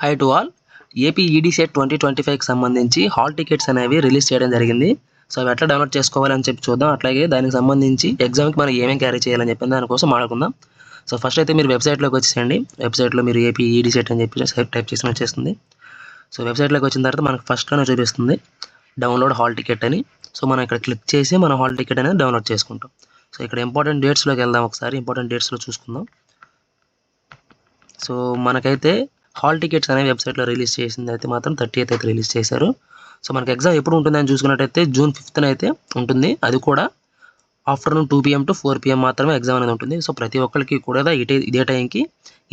High to all. AP EDCET 2025కి సంబంధించి hall tickets అనేవి రిలీజ్ చేయడం జరిగింది. సో అవి ఎట్లా డౌన్లోడ్ చేసుకోవాలని చెప్పి చూద్దాం. అట్లాగే దానికి సంబంధించి ఎగ్జామ్కి మనం ఏమేమి క్యారీ చేయాలని చెప్పి దానికోసం మాట్లాడుకుందాం. సో ఫస్ట్ అయితే మీరు వెబ్సైట్లోకి వచ్చేసండి. వెబ్సైట్లో మీరు ఏపీ ఈడీసెట్ అని చెప్పి టైప్ చేసిన వచ్చేస్తుంది. సో వెబ్సైట్లోకి వచ్చిన తర్వాత మనకు ఫస్ట్లోనే చూపిస్తుంది డౌన్లోడ్ హాల్ టికెట్ అని. సో మనం ఇక్కడ క్లిక్ చేసి మన హాల్ టికెట్ అనేది డౌన్లోడ్ చేసుకుంటాం. సో ఇక్కడ ఇంపార్టెంట్ డేట్స్లోకి వెళ్దాం. ఒకసారి ఇంపార్టెంట్ డేట్స్లో చూసుకుందాం. సో మనకైతే హాల్ టికెట్స్ అనే వెబ్సైట్లో రిలీజ్ చేసింది అయితే మాత్రం 30th అయితే రిలీజ్ చేశారు. సో మనకి ఎగ్జామ్ ఎప్పుడు ఉంటుందని చూసుకున్నట్టయితే జూన్ 5th అయితే ఉంటుంది. అది కూడా ఆఫ్టర్నూన్ 2 PM to 4 PM మాత్రమే ఎగ్జామ్ అనేది ఉంటుంది. సో ప్రతి ఒక్కరికి కూడా ఇదే టైంకి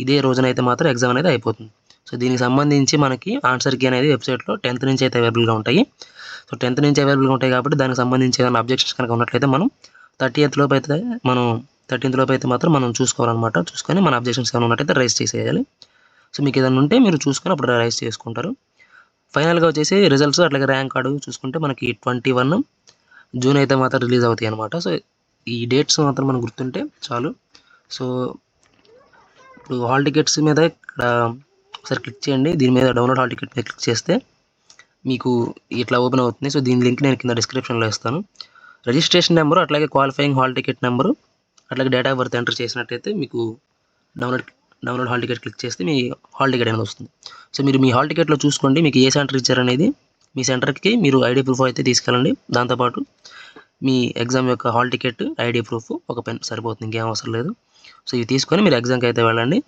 ఇదే రోజునైతే మాత్రం ఎగ్జామ్ అనేది అయిపోతుంది. సో దీనికి సంబంధించి మనకి ఆన్సర్ కీ అనేది వెబ్సైట్లో 10th నుంచి అయితే అవైలబుల్గా ఉంటాయి. సో 10th నుంచి అవైలబుల్గా ఉంటాయి కాబట్టి దానికి సంబంధించి ఏదైనా అబ్జెక్షన్స్ కనుక ఉన్నట్లయితే మనం 13th లోపు అయితే మాత్రం మనం చూసుకోవాలన్నమాట. చూసుకొని మన అబ్జెక్షన్స్ ఏమైనా ఉన్నట్టయితే రైజ్ చేసేయాలి. సో మీకు ఏదైనా ఉంటే మీరు చూసుకొని అప్పుడు రైజ్ చేసుకుంటారు. ఫైనల్గా వచ్చేసి రిజల్ట్స్ అట్లాగే ర్యాంక్ కార్డు చూసుకుంటే మనకి 21 జూన్ అయితే మాత్రం రిలీజ్ అవుతాయి అనమాట. సో ఈ డేట్స్ మాత్రం మనకు గుర్తుంటే చాలు. సో ఇప్పుడు హాల్ టికెట్స్ మీద ఇక్కడ ఒకసారి క్లిక్ చేయండి. దీని మీద డౌన్లోడ్ హాల్ టికెట్ మీద క్లిక్ చేస్తే మీకు ఇట్లా ఓపెన్ అవుతుంది. సో దీని లింక్ నేను కింద డిస్క్రిప్షన్లో ఇస్తాను. రిజిస్ట్రేషన్ నెంబరు అట్లాగే క్వాలిఫైయింగ్ హాల్ టికెట్ నెంబరు అట్లాగే డేట్ ఆఫ్ బర్త్ ఎంటర్ చేసినట్టయితే మీకు డౌన్లోడ్ హాల్ టికెట్ క్లిక్ చేస్తే మీ హాల్ టికెట్ అనేది వస్తుంది. సో మీరు మీ హాల్ టికెట్లో చూసుకోండి మీకు ఏ సెంటర్ ఇచ్చారనేది. మీ సెంటర్కి మీరు ఐడి ప్రూఫ్ అయితే తీసుకెళ్ళండి. దాంతోపాటు మీ ఎగ్జామ్ యొక్క హాల్ టికెట్, ఐడి ప్రూఫ్, ఒక పెన్ సరిపోతుంది, ఇంకేం అవసరం లేదు. సో ఇవి తీసుకొని మీరు ఎగ్జామ్కి అయితే వెళ్ళండి.